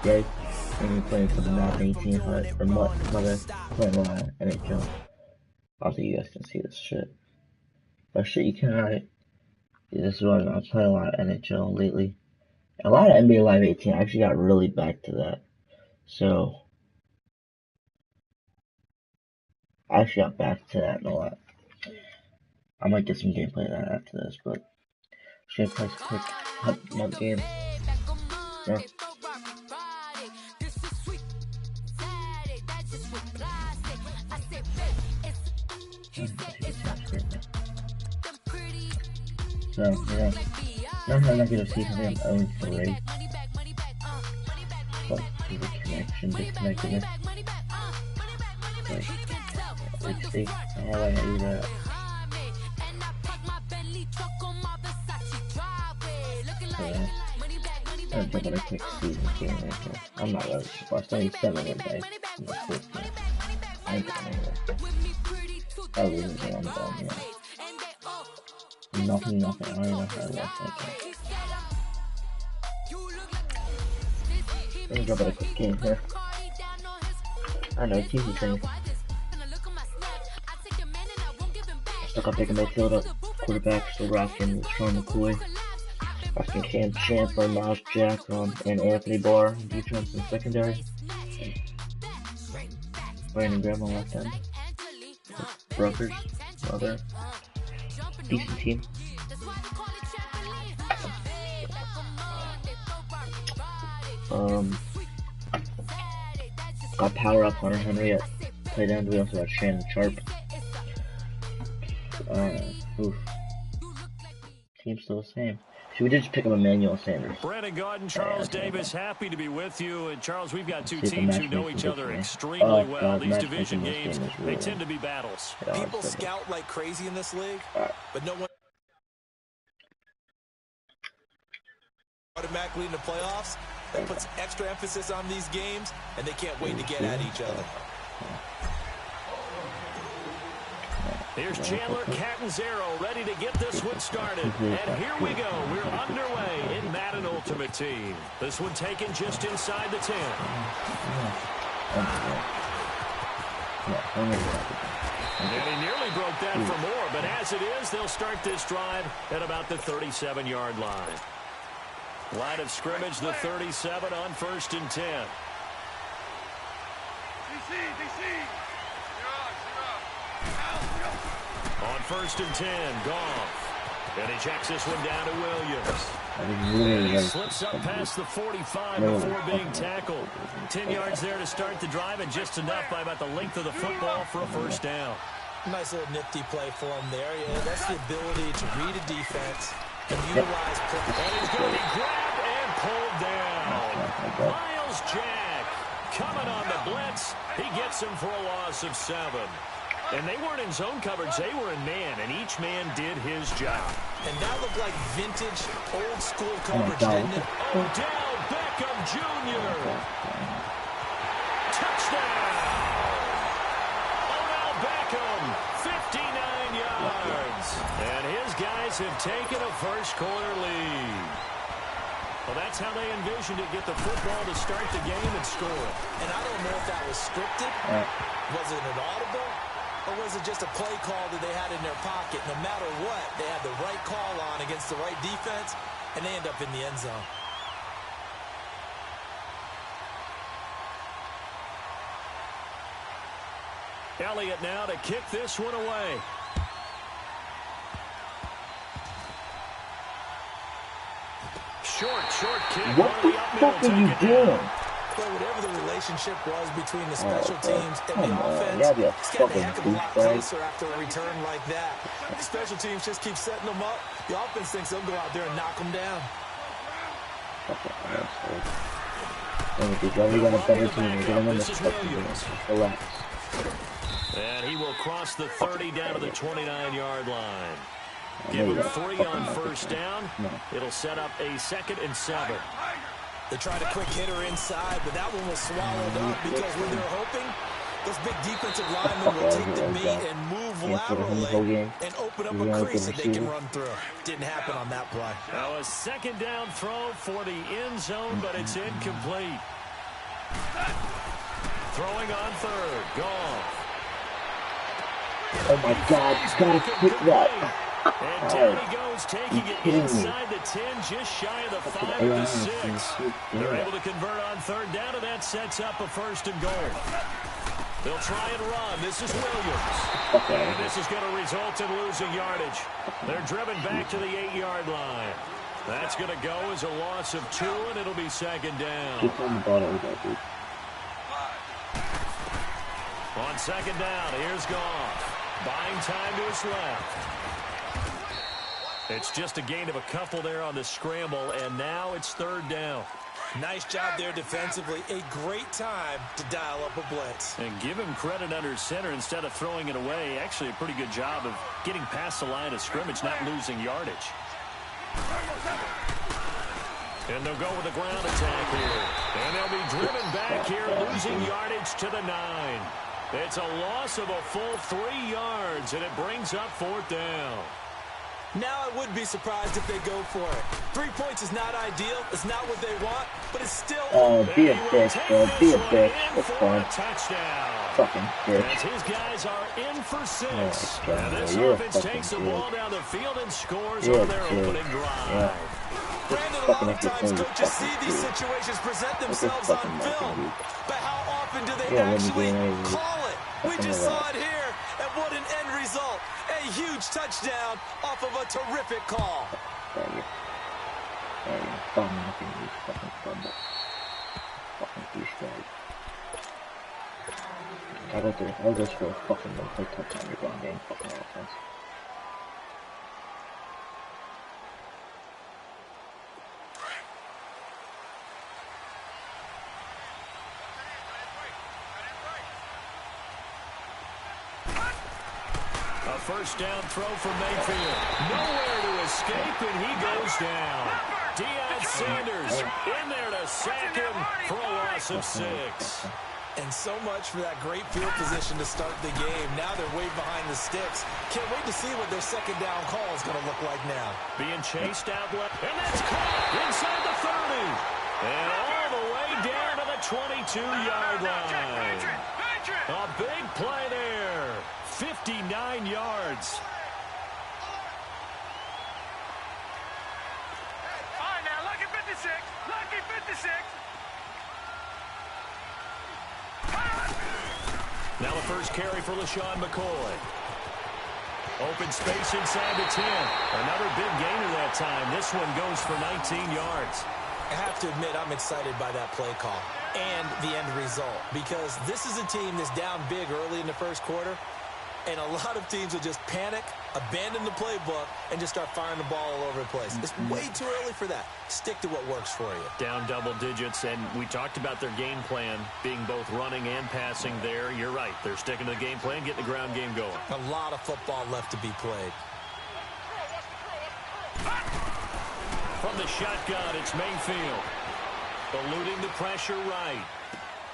today when we playing for the Madden 18 HUT, or Mother playing a lot of NHL. I don't think you guys can see this shit. But shit, you cannot. This is what I'm playing a lot of NHL lately. A lot of NBA Live 18. I actually got really back to that. So, I actually got back to that a lot. I might get some gameplay of that after this, but should I play some quick HUT game? Yeah. So, yeah. Not how negative season, I'm 0-3. But the connection disconnected. Let's see how I do that. Yeah. I'm jumping a quick season game right here. I'm not really sure. It's only 7 wins, guys. I'm not 14. I ain't going anywhere. I'll lose it, I'm done, yeah. Nothing. I don't even know how I lost that game. Let me jump at a quick game here. I know, it's easy training. Stuck up picking midfield up. Quarterback still rocking Sean McCoy. Rocking Cam Chancellor, Miles Jack, and Anthony Barr. Defense and secondary. Brandon Graham on left end. Brokers, other. Decent team. Got power up Hunter Henry at tight end. We also got Shannon Sharp. Team's still the same. Should we just pick up Emmanuel Sanders? Brandon Gaudin, Charles Davis, happy to be with you. And Charles, we've got two teams who know each other extremely well. These division games, they tend to be battles. People scout like crazy in this league, but no one automatically in the playoffs. That puts extra emphasis on these games, and they can't wait to get at each other. Here's Chandler Catanzaro ready to get this one started. And here we go. We're underway in Madden Ultimate Team. This one taken just inside the 10. And he nearly broke that for more, but as it is, they'll start this drive at about the 37-yard line. Line of scrimmage, the 37 on 1st and 10. On 1st and 10, Goff. And he checks this one down to Williams. And he slips up past the 45 before being tackled. 10 yards there to start the drive, and just enough by about the length of the football for a first down. Nice little nifty play for him there. Yeah, that's the ability to read a defense and utilize. And he's going to be grabbed and pulled down. Miles Jack coming on the blitz. He gets him for a loss of 7. And they weren't in zone coverage, they were in man, and each man did his job. And that looked like vintage, old-school coverage, didn't it? Odell Beckham Jr. Touchdown! Odell Beckham, 59 yards. And his guys have taken a first-quarter lead. Well, that's how they envisioned it, get the football to start the game and score it. And I don't know if that was scripted. Was it an audible? Or was it just a play call that they had in their pocket? No matter what, they had the right call on against the right defense, and they end up in the end zone. Elliott now to kick this one away. Short kick. What the fuck are you doing? Well, whatever the relationship was between the special teams and the offense, it's getting a heck of a lot closer after a return like that. The special teams just keep setting them up. The offense thinks they'll go out there and knock them down. Relax. And he will cross the 30 down to the 29-yard line. Give him 3 on first down. It'll set up a 2nd and 7. They tried a quick hitter inside, but that one was swallowed up because when they're hoping, those big defensive linemen will take the meat and move laterally and open up a crease that they can run through. Didn't happen on that play. Now a 2nd down throw for the end zone, but it's incomplete. Throwing on third. Goff. Oh my God, you gotta quit that. And down he goes, taking it inside the 10, just shy of the 5 of the 6. They're able to convert on third down, and that sets up a first and goal. They'll try and run. This is Williams. And this is going to result in losing yardage. They're driven back to the 8-yard line. That's going to go as a loss of 2, and it'll be second down. On second down, here's Goff. Buying time to his left. It's just a gain of a couple there on the scramble, and now it's third down. Nice job there defensively. A great time to dial up a blitz. And give him credit under center instead of throwing it away. Actually a pretty good job of getting past the line of scrimmage, not losing yardage. And they'll go with a ground attack here. And they'll be driven back here, losing yardage to the 9. It's a loss of a full 3 yards, and it brings up fourth down. Now I would be surprised if they go for it. 3 points is not ideal. It's not what they want, but it's still... Oh, be a bitch, bro. Be a bitch. It's fine. Touchdown. Fucking bitch. As his guys are in for 6. Oh, and this offense takes the ball down the field and scores on their opening drive. Yeah. Brandon, a lot of times coaches see these situations present themselves on film, but how often do they actually call it? We just saw it here, and what an end result. A huge touchdown off of a terrific call. I'll just go fucking play touchdown your ground game. Fucking offense. First down throw for Mayfield. Nowhere to escape, and he goes down. Deion Sanders in there to sack him for a loss of 6. And so much for that great field position to start the game. Now they're way behind the sticks. Can't wait to see what their second down call is going to look like now. Being chased out left, and that's caught inside the 30. And all the way down to the 22-yard line. A big play there. 59 yards. All right, now, lucky 56. Lucky 56. Now the first carry for LaShawn McCoy. Open space inside the 10. Another big gainer that time. This one goes for 19 yards. I have to admit, I'm excited by that play call and the end result, because this is a team that's down big early in the first quarter, and a lot of teams will just panic, abandon the playbook, and just start firing the ball all over the place. It's way too early for that. Stick to what works for you. Down double digits, and we talked about their game plan being both running and passing there. You're right. They're sticking to the game plan, getting the ground game going. A lot of football left to be played. From the shotgun, it's Mayfield. Eluding the pressure right.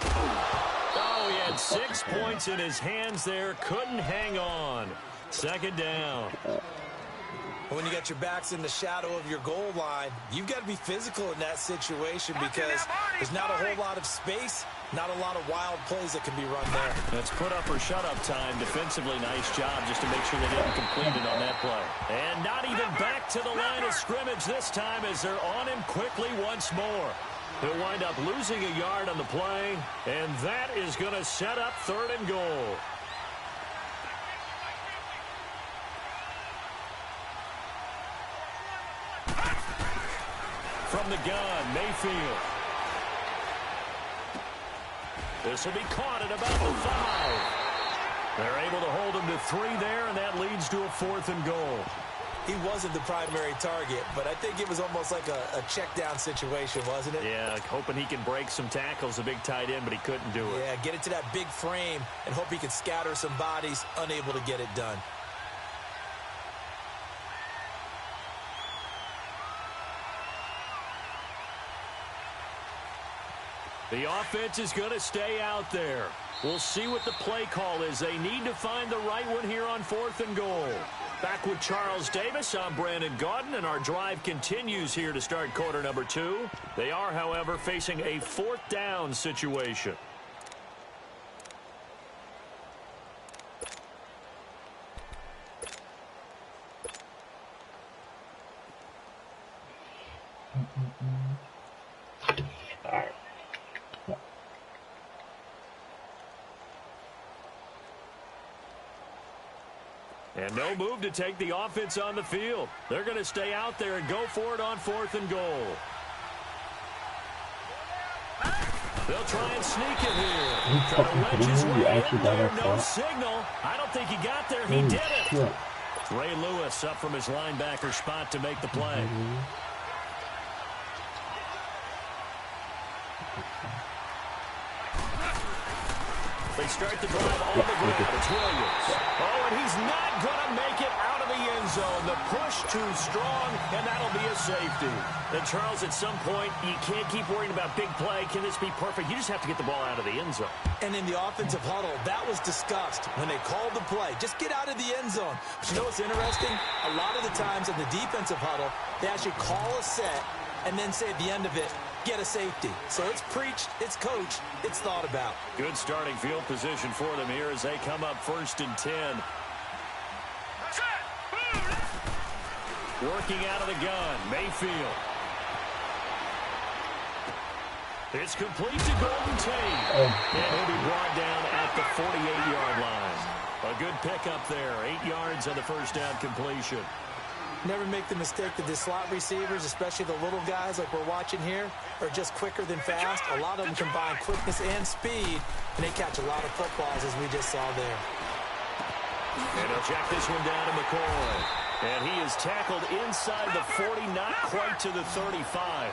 Oh, he had 6 points in his hands there. Couldn't hang on. Second down. When you got your backs in the shadow of your goal line, you've got to be physical in that situation because there's not a whole lot of space, not a lot of wild plays that can be run there. That's put up or shut up time. Defensively, nice job just to make sure they didn't complete it on that play. And not even back to the line of scrimmage this time as they're on him quickly once more. He'll wind up losing a yard on the play, and that is going to set up third and goal. From the gun, Mayfield. This will be caught at about the 5. They're able to hold him to 3 there, and that leads to a 4th and goal. He wasn't the primary target, but I think it was almost like a check-down situation, wasn't it? Yeah, like hoping he can break some tackles, a big tight end, but he couldn't do it. Yeah, get it to that big frame and hope he can scatter some bodies, unable to get it done. The offense is going to stay out there. We'll see what the play call is. They need to find the right one here on 4th and goal. Back with Charles Davis, I'm Brandon Gaudin, and our drive continues here to start quarter number 2. They are, however, facing a 4th down situation. And no move to take the offense on the field. They're going to stay out there and go for it on 4th and goal. They'll try and sneak it here. Try to wedge his way in there. No signal. I don't think he got there. He did it. Ray Lewis up from his linebacker spot to make the play. They start the drive on the ground. It's Williams. Oh, and he's not going to make it out of the end zone. The push too strong, and that'll be a safety. And, Charles, at some point, you can't keep worrying about big play. Can this be perfect? You just have to get the ball out of the end zone. And in the offensive huddle, that was discussed when they called the play. Just get out of the end zone. But you know what's interesting? A lot of the times in the defensive huddle, they actually call a set and then say at the end of it, get a safety. So it's preached, it's coached, it's thought about. Good starting field position for them here as they come up 1st and 10. Working out of the gun, Mayfield. It's complete to Golden Tate. And he'll be brought down at the 48-yard line. A good pickup there, 8 yards on the first down completion. Never make the mistake that the slot receivers, especially the little guys like we're watching here, are just quicker than fast. A lot of them combine quickness and speed, and they catch a lot of footballs, as we just saw there. And he'll check this one down to McCoy. And he is tackled inside the 40, not quite to the 35.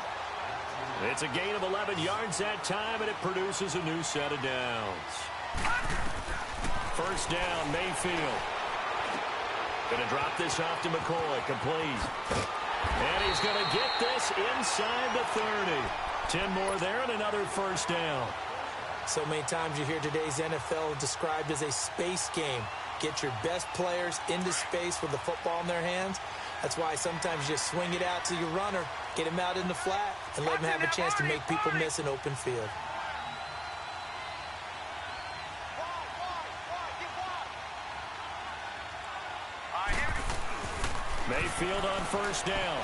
It's a gain of 11 yards that time, and it produces a new set of downs. First down, Mayfield. Going to drop this off to McCoy. Complete. And he's going to get this inside the 30. 10 more there and another first down. So many times you hear today's NFL described as a space game. Get your best players into space with the football in their hands. That's why sometimes you just swing it out to your runner, get him out in the flat, and let him have a chance to make people miss an open field. Mayfield on first down.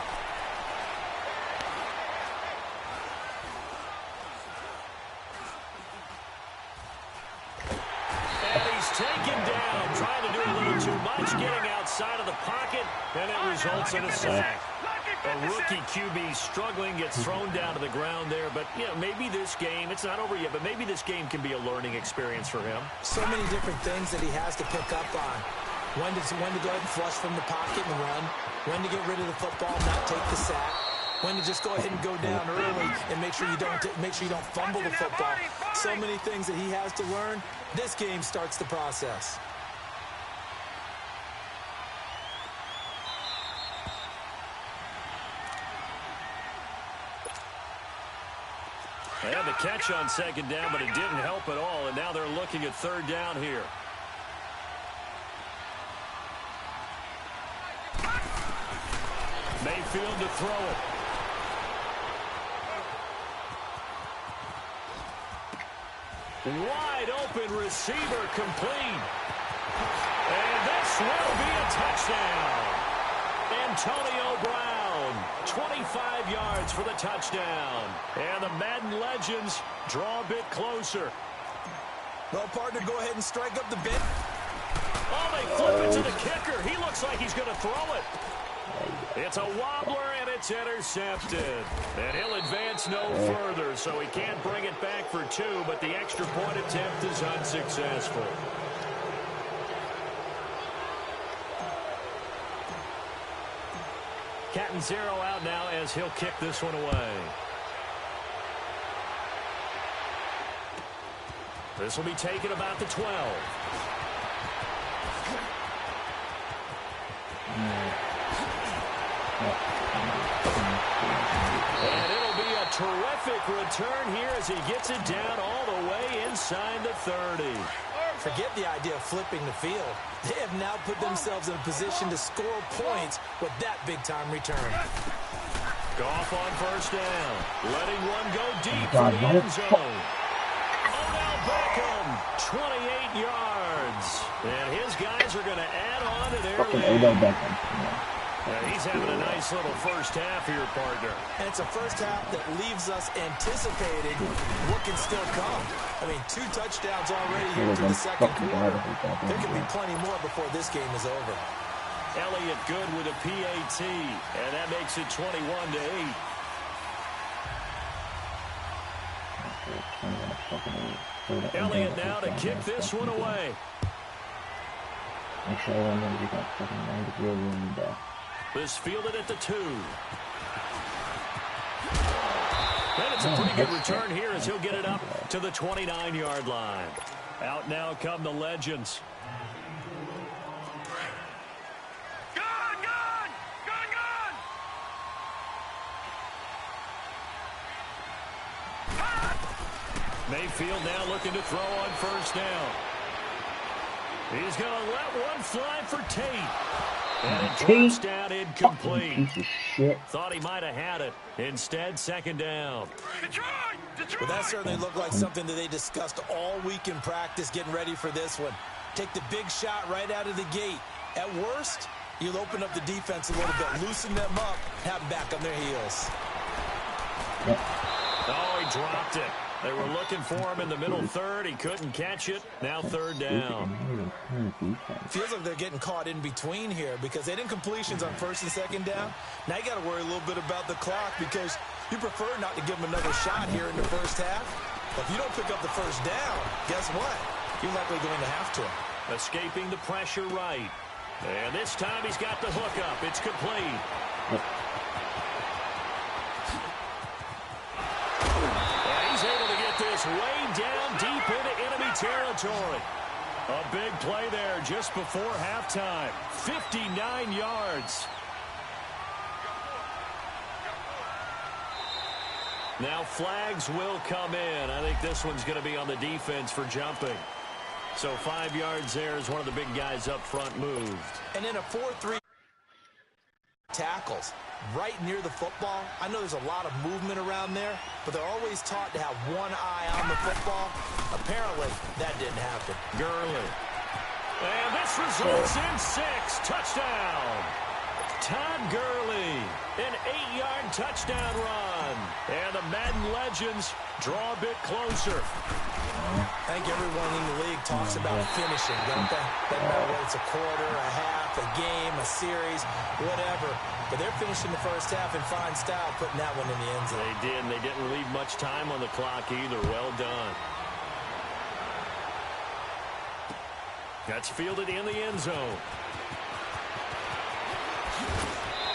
And he's taken down, trying to do a little too much, getting outside of the pocket, and it results in a sack. A rookie QB struggling, gets thrown down to the ground there, but, you know, maybe this game, it's not over yet, but maybe this game can be a learning experience for him. So many different things that he has to pick up on. When to go ahead and flush from the pocket and run. When to get rid of the football, not take the sack. When to just go ahead and go down early and make sure you don't fumble the football. So many things that he has to learn. This game starts the process. They had the catch on second down, but it didn't help at all, and now they're looking at third down here. Mayfield to throw it. Wide open receiver complete. And this will be a touchdown. Antonio Brown, 25 yards for the touchdown. And the Madden legends draw a bit closer. Well, partner, go ahead and strike up the bit. Oh, they flip it to the kicker. He looks like he's going to throw it. It's a wobbler, and it's intercepted. And he'll advance no further, so he can't bring it back for 2, but the extra point attempt is unsuccessful. Cat and zero out now as he'll kick this one away. This will be taken about the 12. And it'll be a terrific terrific return here as he gets it down all the way inside the 30. Forget the idea of flipping the field. They have now put themselves in a position to score points with that big-time return. Goff on first down, letting one go deep for the end zone. Odell Beckham, 28 yards. And his guys are going to add on to their lead. Odell Beckham. He's having a nice little first half here, partner. And it's a first half that leaves us anticipating what can still come. I mean, 2 touchdowns already here through the second quarter. There can be plenty more before this game is over. Elliott good with a PAT, and that makes it 21-8. Elliott now to kick this one away. Make sure everyone knows you got fucking 90 room there. This fielded at the 2. And it's a pretty good return here as he'll get it up to the 29-yard line. Out now come the legends. Mayfield now looking to throw on first down. He's going to let one fly for Tate. And it drops down incomplete. Thought he might have had it. Instead, second down. Well, that certainly looked like something that they discussed all week in practice getting ready for this one. Take the big shot right out of the gate. At worst, you'll open up the defense a little bit, loosen them up, have them back on their heels. Oh, he dropped it. They were looking for him in the middle third. He couldn't catch it. Now third down. Feels like they're getting caught in between here because they didn't completions on first and second down. Now you got to worry a little bit about the clock because you prefer not to give them another shot here in the first half. But if you don't pick up the first down, guess what? You're likely going to have to. Escaping the pressure right. And this time he's got the hook up. It's complete. This way down deep into enemy territory. A big play there just before halftime. 59 yards. Now flags will come in. I think this one's going to be on the defense for jumping. So 5 yards there as one of the big guys up front moved. And in a 4-3 tackles right near the football. I know there's a lot of movement around there, but they're always taught to have one eye on the football. Apparently, that didn't happen. Gurley. And this results in 6. Touchdown. Todd Gurley. An 8-yard touchdown run. And the Madden legends draw a bit closer. I think everyone in the league talks about finishing, don't they? Doesn't matter whether it's a quarter, a half, a game, a series, whatever. But they're finishing the first half in fine style, putting that one in the end zone. They did, and they didn't leave much time on the clock either. Well done. That's fielded in the end zone.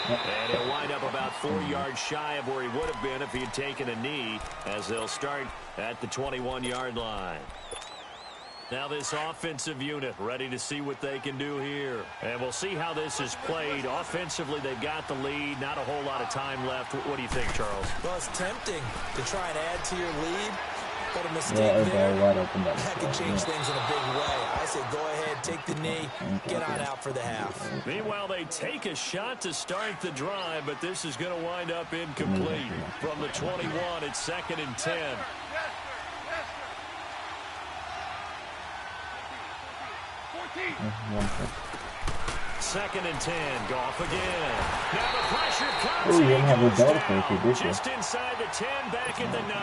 And he'll wind up about 4 yards shy of where he would have been if he had taken a knee, as they'll start at the 21-yard line. Now this offensive unit ready to see what they can do here. And we'll see how this is played. Offensively, they've got the lead. Not a whole lot of time left. What do you think, Charles? Well, it's tempting to try and add to your lead. But a mistake there, that can change things in a big way. I say go ahead, take the knee, get on out for the half. Meanwhile, they take a shot to start the drive, but this is going to wind up incomplete. From the 21, it's 2nd and 10. Second and 10, Goff again. Now the pressure comes. Just inside the 10, back at the 9.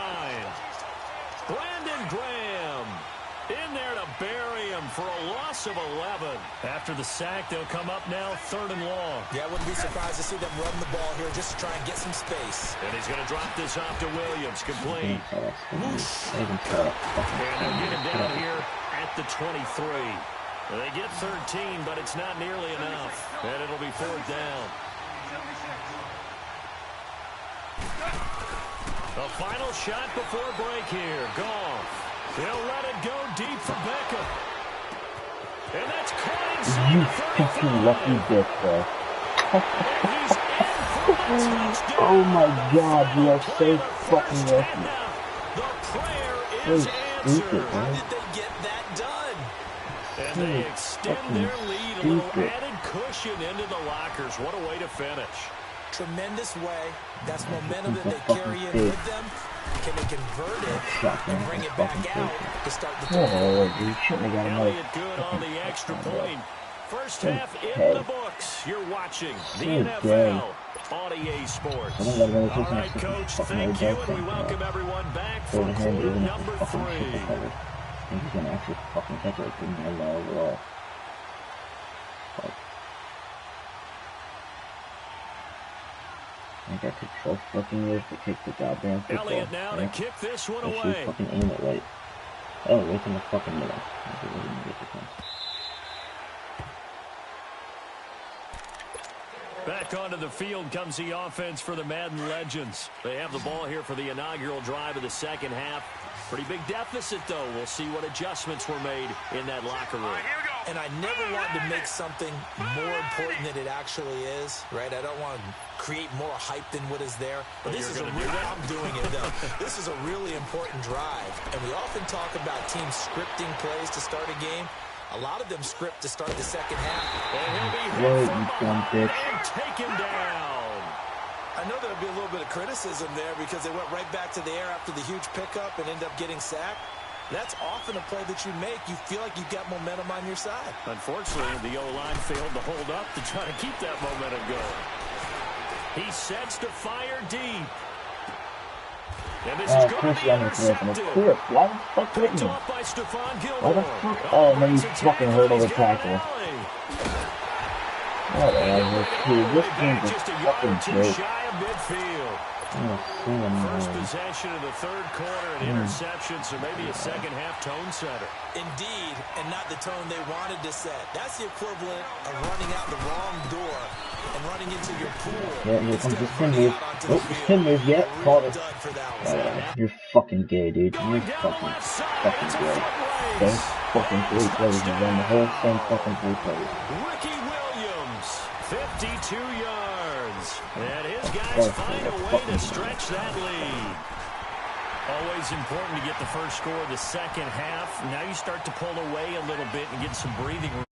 Brandon Graham in there to bury him for a loss of 11. After the sack, they'll come up now 3rd and long. Yeah, I wouldn't be surprised to see them run the ball here just to try and get some space. And he's going to drop this off to Williams. Complete. Whoosh. And they'll get him down here at the 23. They get 13, but it's not nearly enough. And it'll be 4th down. The final shot before break here. Goff. He'll let it go deep for Beckham. And that's caught inside the 35. You fucking lucky bitch, bro. And he's in Oh my god, you are so fucking lucky. So stupid, How man. did they get that done? And they extend their lead, a little added cushion into the lockers. What a way to finish. Tremendous way. That's momentum that they carry in with them. Can they convert it and bring it back out to start the third? Oh, dude, shouldn't have got another. Elliott good on the extra point. First half in the books. You're watching the NFL on EA Sports. All right, Coach, thank you, and we welcome everyone back for quarter number 3. I think he's gonna actually fucking catch it in the overall. I think I took 12 fucking years to kick the goddamn football. Elliott now to kick this one away. Fucking aim it right. Oh, right in the fucking middle. Back onto the field comes the offense for the Madden Legends. They have the ball here for the inaugural drive of the second half. Pretty big deficit, though. We'll see what adjustments were made in that locker room. And I never want to make something more important than it actually is, right? I don't want to create more hype than what is there. But this is I'm doing it, though. This is a really important drive. And we often talk about teams scripting plays to start a game. A lot of them script to start the second half. And he'll be hit from behind and taken down. I know there'll be a little bit of criticism there because they went right back to the air after the huge pickup and ended up getting sacked. That's often a play that you make. You feel like you've got momentum on your side. Unfortunately, the O-line failed to hold up to try to keep that momentum going. He sets to fire deep. And this is going to be intercepted. Why the fuck couldn't you? Why the fuck? Oh, and then you fucking hurdle the tackle. Whatever, dude. This game's a fucking joke. First possession of the third quarter, an interception, so maybe a second half tone setter. Indeed, and not the tone they wanted to set. That's the equivalent of running out the wrong door and running into your pool. Yeah, here comes the spin move. Oh, spin move, yeah, caught it. You're fucking gay, dude. You're fucking gay. Same fucking 3 plays. You run the whole same fucking 3 plays. Ricky Williams, 52 yards. And his guys find a way to stretch that lead. Always important to get the first score of the second half. Now you start to pull away a little bit and get some breathing room.